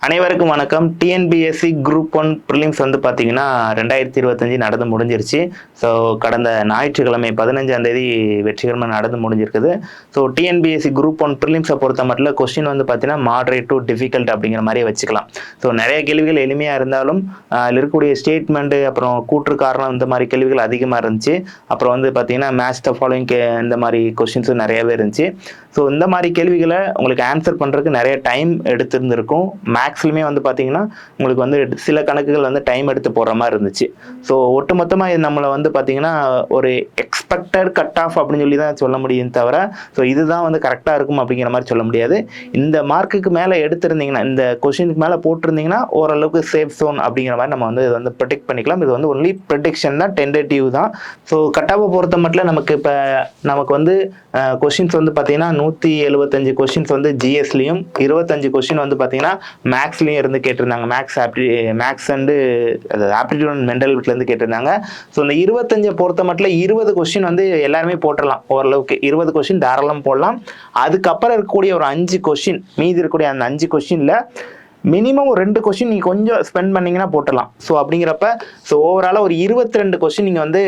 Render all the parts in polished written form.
அனைவருக்கும் வணக்கம். TNPSC group 1 prelims வந்து பார்த்தீங்கன்னா 2025 நடந்து முடிஞ்சிருச்சு. ஸோ கடந்த ஞாயிற்றுக்கிழமை 15ஆம் தேதி வெற்றிகரமாக நடந்து முடிஞ்சிருக்குது. ஸோ டிஎன்பிஎஸ்சி குரூப் 1 ப்ரிலிம்ஸை பொறுத்த மட்டும் கொஸ்டின் வந்து பார்த்தீங்கன்னா மாடரேட் டு டிஃபிகல்ட் அப்படிங்கிற மாதிரி வச்சுக்கலாம். ஸோ நிறைய கேள்விகள் எளிமையாக இருந்தாலும் அதில் இருக்கக்கூடிய ஸ்டேட்மெண்ட்டு, அப்புறம் கூற்று காரணம், இந்த மாதிரி கேள்விகள் அதிகமாக இருந்துச்சு. அப்புறம் வந்து பார்த்தீங்கன்னா மேட்ச் த ஃபாலோயிங் இந்த மாதிரி கொஸ்டின்ஸும் நிறையவே இருந்துச்சு. ஸோ இந்த மாதிரி கேள்விகளை உங்களுக்கு ஆன்சர் பண்ணுறதுக்கு நிறைய டைம் எடுத்துருந்துருக்கும். மேக்ஸ்லையுமே வந்து பார்த்தீங்கன்னா உங்களுக்கு வந்து சில கணக்குகள் வந்து டைம் எடுத்து போடுற மாதிரி இருந்துச்சு. ஸோ ஒட்டுமொத்தமாக இது நம்மளை வந்து பார்த்தீங்கன்னா ஒரு எக்ஸ்பெக்டட் கட் ஆஃப் அப்படின்னு சொல்லி தான் சொல்ல முடியும் தவிர, ஸோ இதுதான் வந்து கரெக்டாக இருக்கும் அப்படிங்கிற மாதிரி சொல்ல முடியாது. இந்த மார்க்குக்கு மேலே எடுத்திருந்தீங்கன்னா, இந்த கொஸ்டினுக்கு மேலே போட்டிருந்தீங்கன்னா ஓரளவுக்கு சேஃப் ஜோன் அப்படிங்கிற மாதிரி நம்ம வந்து இதை வந்து ப்ரெடிக்ட் பண்ணிக்கலாம். இது வந்து ஒன்லி ப்ரெடிக்ஷன் தான், டென்டேட்டிவ் தான். ஸோ கட் ஆஃபை பொறுத்த மட்டும் நமக்கு வந்து கொஸ்டின்ஸ் வந்து பார்த்தீங்கன்னா 175 கொஸ்டின்ஸ் வந்து ஜிஎஸ்லையும் 25 கொஸ்டின் வந்து பார்த்தீங்கன்னா மேக்ஸ்லையும் இருந்து கேட்டிருந்தாங்க. Maths and aptitude and mental இருந்து கேட்டிருந்தாங்க. ஸோ இந்த 25 பொறுத்த மட்டும் 20 கொஸ்டின் வந்து எல்லாருமே போட்டுடலாம். ஓரளவுக்கு 20 கொஸ்டின் தாராளம் போடலாம். அதுக்கப்புறம் இருக்கக்கூடிய ஒரு 5 கொஸ்டின், மீதி இருக்கக்கூடிய அந்த 5 கொஸ்டினில் மினிமம் ஒரு 2 கொஸ்டின் நீங்கள் கொஞ்சம் ஸ்பெண்ட் பண்ணிங்கன்னா போட்டலாம். ஸோ அப்படிங்கிறப்ப ஓவராலாக ஒரு 22 கொஸ்டின் நீங்கள் வந்து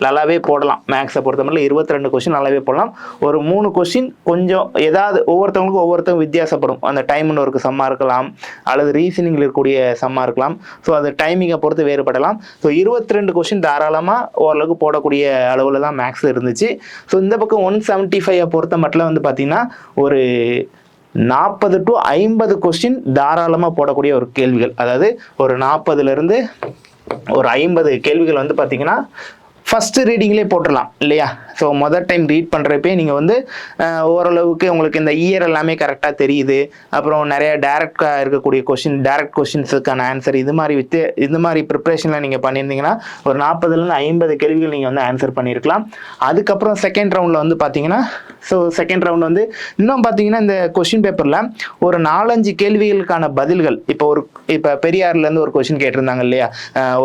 நல்லாவே போடலாம். மேக்ஸை பொறுத்த மட்டும் 22 கொஸ்டின் நல்லாவே போடலாம். ஒரு 3 கொஸ்டின் கொஞ்சம் ஏதாவது ஒவ்வொருத்தவங்க வித்தியாசப்படும். அந்த டைம்னு ஒரு சம்மா இருக்கலாம், அல்லது ரீசனிங்கில் இருக்கக்கூடிய சம்மா இருக்கலாம். ஸோ அது டைமிங்கை பொறுத்து வேறுபடலாம். ஸோ 22 கொஸ்டின் தாராளமாக ஓரளவுக்கு போடக்கூடிய அளவில் தான் மேக்ஸ் இருந்துச்சு. ஸோ இந்த பக்கம் 175 பொறுத்த மட்டும் வந்து பார்த்தீங்கன்னா ஒரு 40 to 50 கொஸ்டின் தாராளமாக போடக்கூடிய ஒரு கேள்விகள். அதாவது ஒரு 40லேருந்து ஒரு 50 கேள்விகள் வந்து பார்த்தீங்கன்னா ஃபஸ்ட்டு ரீடிங்லேயே போட்டுடலாம் இல்லையா? ஸோ மொதல் டைம் ரீட் பண்ணுறப்பே நீங்கள் வந்து ஓரளவுக்கு உங்களுக்கு இந்த இயர் எல்லாமே கரெக்டாக தெரியுது. அப்புறம் நிறைய டேரக்டாக இருக்கக்கூடிய டேரக்ட் கொஸ்டின்ஸுக்கான ஆன்சர் இது மாதிரி ப்ரிப்ரேஷனில் நீங்கள் பண்ணியிருந்தீங்கன்னா ஒரு 40லேருந்து 50 கேள்விகள் நீங்கள் வந்து ஆன்சர் பண்ணியிருக்கலாம். அதுக்கப்புறம் செகண்ட் ரவுண்டில் வந்து பார்த்தீங்கன்னா செகண்ட் ரவுண்ட் வந்து இன்னும் பார்த்தீங்கன்னா இந்த கொஸ்டின் பேப்பரில் ஒரு 4-5 கேள்விகளுக்கான பதில்கள் இப்போ பெரியார்லேருந்து ஒரு கொஸ்டின் கேட்டிருந்தாங்க இல்லையா?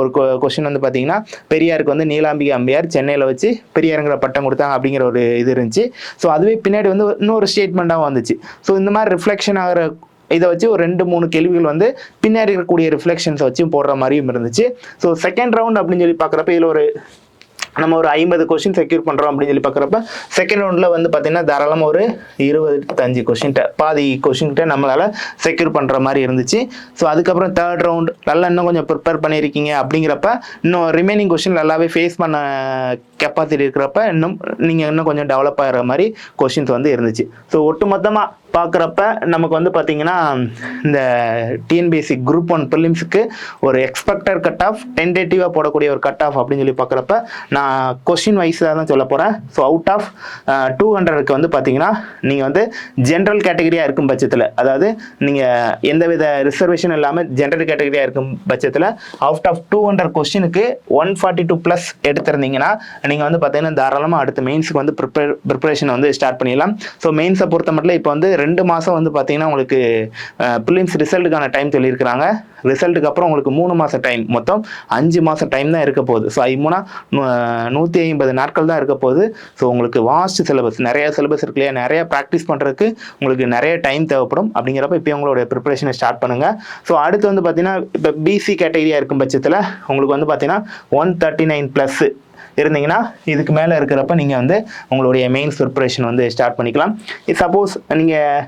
ஒரு கொஸ்டின் வந்து பார்த்தீங்கன்னா பெரியாருக்கு வந்து நீலாம்பிகை அம்மையார் சென்னையில் வச்சு பெரியாருங்கிற பட்டம் கொடுத்தாங்க அப்படிங்கிற ஒரு இது இருந்துச்சு. ஸோ அதுவே பின்னாடி வந்து இன்னொரு ஸ்டேட்மெண்ட்டாக வந்துச்சு. ஸோ இந்த மாதிரி ரிஃப்ளெக்ஷன் ஆகிற இதை வச்சு ஒரு 2-3 கேள்விகள் வந்து பின்னாடி இருக்கக்கூடிய ரிஃப்ளெக்ஷன்ஸை வச்சு போடுற மாதிரியும் இருந்துச்சு. ஸோ செகண்ட் ரவுண்ட் அப்படின்னு சொல்லி பார்க்குறப்ப இதில் நம்ம ஒரு 50 கொஸ்டின் செக்யூர் பண்ணுறோம் அப்படின்னு சொல்லி பார்க்குறப்ப செகண்ட் ரவுண்டில் வந்து பார்த்தீங்கன்னா தாராளமாக ஒரு 25 கொஸ்டின்ட்ட பாதி கொஸ்டின்கிட்ட நம்மளால் செக்யூர் பண்ணுற மாதிரி இருந்துச்சு. ஸோ அதுக்கப்புறம் தேர்ட் ரவுண்ட் நல்லா இன்னும் கொஞ்சம் ப்ரிப்பேர் பண்ணியிருக்கீங்க அப்படிங்கிறப்ப இன்னும் ரிமைனிங் கொஸ்டின் நல்லாவே ஃபேஸ் பண்ண கெப்பாசிட்டி இருக்கிறப்ப இன்னும் கொஞ்சம் டெவலப் ஆகிற மாதிரி கொஸ்டின்ஸ் வந்து இருந்துச்சு. ஸோ ஒட்டுமொத்தமாக பார்க்குறப்ப நமக்கு வந்து பார்த்தீங்கன்னா இந்த டிஎன்பிஎஸ்சி குரூப் 1 ப்ரிலிம்ஸுக்கு ஒரு எக்ஸ்பெக்டட் கட் ஆஃப், டென்டேட்டிவாக போடக்கூடிய ஒரு கட் ஆஃப் அப்படின்னு சொல்லி பார்க்குறப்ப நான் கொஸ்டின் வைஸாக தான் சொல்ல போகிறேன். ஸோ அவுட் ஆஃப் 200க்கு வந்து பார்த்தீங்கன்னா நீங்கள் வந்து ஜென்ரல் கேட்டகரியாக இருக்கும் பட்சத்தில், அதாவது நீங்கள் எந்தவித ரிசர்வேஷன் இல்லாமல் ஜென்ரல் கேட்டகரியாக இருக்கும் பட்சத்தில் அவுட் ஆஃப் 200 கொஸ்டினுக்கு 142+ எடுத்திருந்தீங்கன்னா நீங்கள் வந்து பார்த்தீங்கன்னா தாராளமாக அடுத்த மெயின்ஸுக்கு வந்து ப்ரிப்பரேஷன் வந்து ஸ்டார்ட் பண்ணிடலாம். ஸோ மெயின்ஸை பொறுத்த மட்டும் இப்போ வந்து 2 மாதம் வந்து பார்த்தீங்கன்னா உங்களுக்கு ப்ரிலிம்ஸ் ரிசல்ட்டுக்கான டைம் சொல்லியிருக்கிறாங்க. ரிசல்ட்டுக்கு அப்புறம் உங்களுக்கு 3 மாதம் டைம், மொத்தம் 5 மாதம் டைம் தான் இருக்க போகுது. ஸோ 150 நாட்கள் தான் இருக்க போகுது. ஸோ உங்களுக்கு வாஸ்ட் சிலபஸ், நிறைய சிலபஸ் இருக்கு இல்லையா? நிறைய ப்ராக்டிஸ் பண்ணுறதுக்கு உங்களுக்கு நிறைய டைம் தேவைப்படும். அப்படிங்கிறப்ப இப்போ உங்களோட ப்ரிப்பரேஷனை ஸ்டார்ட் பண்ணுங்கள். ஸோ அடுத்து வந்து பார்த்தீங்கன்னா இப்போ பிசி கேட்டகரியாக இருக்கும் பட்சத்தில் உங்களுக்கு வந்து பார்த்தீங்கன்னா 139+ இருந்தீங்கன்னா இதுக்கு மேலே இருக்கிறப்ப நீங்கள் வந்து உங்களுடைய மெயின்ஸ் ப்ரிப்பரேஷன் வந்து ஸ்டார்ட் பண்ணிக்கலாம். சப்போஸ் நீங்கள்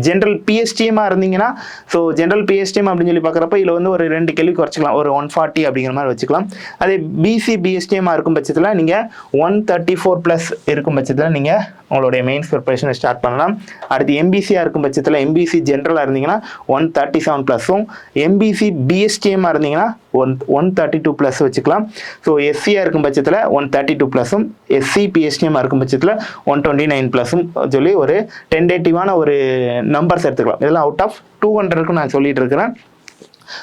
ஜென்ரல் பிஎஸ்டிஎம்மாக இருந்தீங்கன்னா, ஸோ ஜென்ரல் பிஎஸ்டிஎம் அப்படின்னு சொல்லி பார்க்குறப்ப இதில் வந்து ஒரு 2 கேள்வி குறைச்சிக்கலாம், ஒரு 140 அப்படிங்கிற மாதிரி வச்சுக்கலாம். அதே பிசி பிஎஸ்டிஎம்மாக இருக்கும் பட்சத்தில் நீங்கள் 134+ இருக்கும் பட்சத்தில் நீங்கள் உங்களுடைய மெயின்ஸ் ப்ரிப்பரேஷனை ஸ்டார்ட் பண்ணலாம். அடுத்து எம்பிசியாக இருக்கும் பட்சத்தில், எம்பிசி ஜென்ரலாக இருந்தீங்கன்னா 137+ம், எம்பிசி பிஎஸ்டிஎம்மாக இருந்தீங்கன்னா 132+ வச்சுக்கலாம். ஸோ எஸ்சியாக இருக்கும் பட்சத்தில் 132+ம், எஸ்சி பிஎஸ்டிஎம்மாக இருக்கும் பட்சத்தில் 129+ம் சொல்லி ஒரு டென்டேட்டிவான ஒரு நம்பர்ஸ் எடுத்துக்கலாம். இதெல்லாம் அவுட் ஆஃப் 200க்கு நான் சொல்லிட்டு இருக்கிறேன்.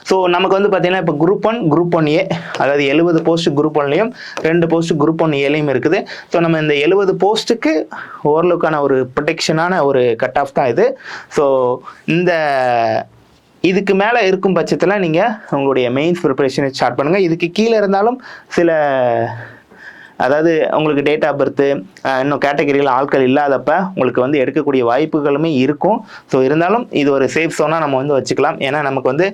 ஸோ நமக்கு வந்து பார்த்தீங்கன்னா இப்போ குரூப் 1A, அதாவது 70 போஸ்ட் குரூப் 1லையும் 2 போஸ்ட் குரூப் 1Aலையும் இருக்குது. ஸோ நம்ம இந்த 70 போஸ்ட்டுக்கு ஓரளவுக்கான ஒரு ப்ரொடெக்ஷனான ஒரு கட் ஆஃப் தான் இது. ஸோ இதுக்கு மேலே இருக்கும் பட்சத்தில் நீங்கள் உங்களுடைய மெயின்ஸ் ப்ரிப்பரேஷனை ஸ்டார்ட் பண்ணுங்கள். இதுக்கு கீழே இருந்தாலும் சில அதாவது உங்களுக்கு டேட் ஆஃப் பர்த்து இன்னும் கேட்டகரியில் ஆட்கள் இல்லாதப்ப உங்களுக்கு வந்து எடுக்கக்கூடிய வாய்ப்புகளுமே இருக்கும். ஸோ இருந்தாலும் இது ஒரு சேஃப் ஸோனாக நம்ம வந்து வச்சுக்கலாம். ஏன்னா நமக்கு வந்து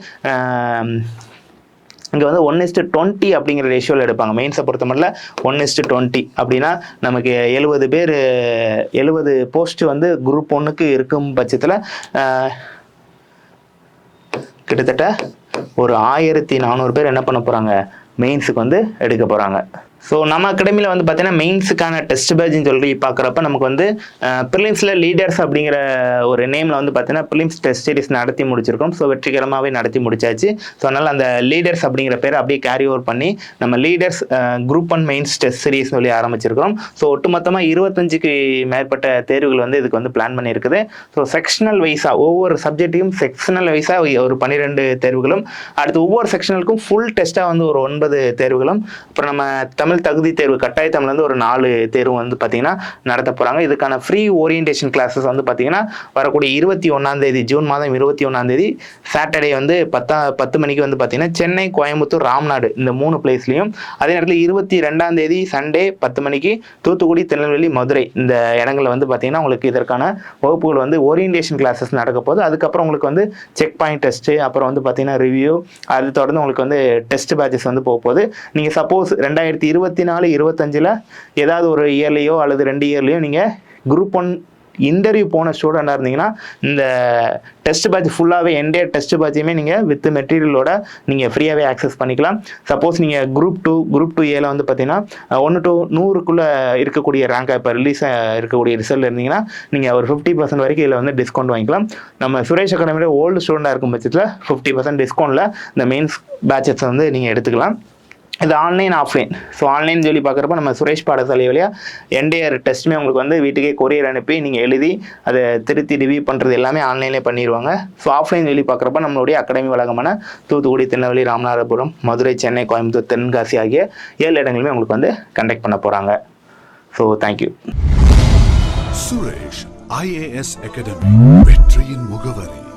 இங்கே வந்து 1:20 அப்படிங்கிற ரேஷியோவில் எடுப்பாங்க. மெயின்ஸை பொறுத்த மட்டும் 1:20 அப்படின்னா நமக்கு 70 போஸ்ட் வந்து குரூப் 1க்கு இருக்கும் பட்சத்தில் கிட்டத்தட்ட ஒரு 1400 பேர் என்ன பண்ண போகிறாங்க, மெயின்ஸுக்கு வந்து எடுக்க போகிறாங்க. ஸோ நம்ம அகாடமியில் வந்து பார்த்தீங்கன்னா மெயின்ஸுக்கான டெஸ்ட் பேட்ச்னு சொல்லி பார்க்குறப்ப நமக்கு வந்து ப்ரிலிம்ஸில் லீடர்ஸ் அப்படிங்கிற ஒரு நேமில் வந்து பார்த்தீங்கன்னா ப்ரிலிம்ஸ் டெஸ்ட் சீரிஸ் நடத்தி முடிச்சிருக்கோம். ஸோ வெற்றிகரமாகவே நடத்தி முடிச்சாச்சு. ஸோ அதனால் அந்த லீடர்ஸ் அப்படிங்கிற பேரை அப்படியே கேரி ஓவர் பண்ணி நம்ம leaders group 1 mains test series சொல்லி ஆரம்பிச்சிருக்கிறோம். ஸோ ஒட்டுமொத்தமாக 25க்கு மேற்பட்ட தேர்வுகள் வந்து இதுக்கு வந்து பிளான் பண்ணியிருக்குது. ஸோ செக்ஷனல் வைஸாக ஒவ்வொரு சப்ஜெக்ட்டையும் செக்ஷனல் வைஸாக ஒரு 12 தேர்வுகளும், அடுத்து ஒவ்வொரு செக்ஷனலுக்கும் ஃபுல் டெஸ்ட்டாக வந்து ஒரு 9 தேர்வுகளும், அப்புறம் நம்ம தமிழ் தகுதி தேர்வு கட்டாய தமிழ்லேருந்து ஒரு 4 தேர்வு வந்து பார்த்தீங்கன்னா நடத்த போகிறாங்க. இதுக்கான ஃப்ரீ ஓரியன்டேஷன் கிளாஸஸ் வந்து பார்த்தீங்கன்னா வரக்கூடிய 21 ஜூன் மாதம் 21 சாட்டர்டே வந்து 10 மணிக்கு வந்து பார்த்தீங்கன்னா சென்னை, கோயம்புத்தூர், ராம்நாடு இந்த 3 பிளேஸ்லையும், அதே நேரத்தில் 22 சண்டே 10 மணிக்கு தூத்துக்குடி, திருநெல்வேலி, மதுரை இந்த இடங்களில் வந்து பார்த்தீங்கன்னா உங்களுக்கு இதற்கான வகுப்புகள் வந்து ஓரியன்டேஷன் கிளாஸஸ் நடக்க போகுது. அதுக்கப்புறம் உங்களுக்கு வந்து செக் பாயிண்ட் டெஸ்ட்டு, அப்புறம் வந்து பார்த்தீங்கன்னா ரிவ்யூ, அது தொடர்ந்து உங்களுக்கு வந்து டெஸ்ட் பேட்சஸ் வந்து போக போகுது. நீங்கள் சப்போஸ் 2024-25 ஏதாவது ஒரு இயர்லையோ அல்லது 2 இயர்லையோ நீங்கள் குரூப் 1 இன்டர்வியூ போன ஸ்டூடெண்டாக இருந்தீங்கன்னா இந்த டெஸ்ட் பேட்ச் ஃபுல்லாகவே என்டையர் டெஸ்ட் பேட்சையுமே நீங்கள் வித் மெட்டீரியலோட நீங்கள் ஃப்ரீயாகவே ஆக்சஸ் பண்ணிக்கலாம். சப்போஸ் நீங்கள் குரூப் 2 வந்து பார்த்தீங்கன்னா 1 to 100க்குள்ளே இருக்கக்கூடிய ரேங்காக இப்போ ரிலீஸ் இருக்கக்கூடிய ரிசல்ட் இருந்தீங்கன்னா நீங்கள் ஒரு 50% வரைக்கும் இதில் வந்து டிஸ்கவுண்ட் வாங்கிக்கலாம். நம்ம சுரேஷ் அகாடமியில் ஓல்டு ஸ்டூடெண்டாக இருக்கும் பட்சத்தில் 50% டிஸ்கவுண்ட்டில் இந்த மெயின்ஸ் பேட்சஸ் வந்து நீங்கள் எடுத்துக்கலாம். இது ஆன்லைன், ஆஃப்லைன். ஸோ ஆன்லைன் சொல்லி பார்க்குறப்ப நம்ம சுரேஷ் பாடசாலை வழியாக என்டையர் டெஸ்ட்டுமே உங்களுக்கு வந்து வீட்டுக்கே கொரியர் அனுப்பி நீங்கள் எழுதி அதை திருத்தி ரிவ்யூ பண்ணுறது எல்லாமே ஆன்லைன்லேயே பண்ணிடுவாங்க. ஸோ ஆஃப்லைன் சொல்லி பார்க்குறப்ப நம்மளுடைய அகாடமி வழக்கமான தூத்துக்குடி, திருநெல்வேலி, ராமநாதபுரம், மதுரை, சென்னை, கோயம்புத்தூர், தென்காசி ஆகிய 7 இடங்களுமே உங்களுக்கு வந்து கண்டக்ட் பண்ண போகிறாங்க. So thank you. Suresh IAS academy, வெற்றியின் முகவரி.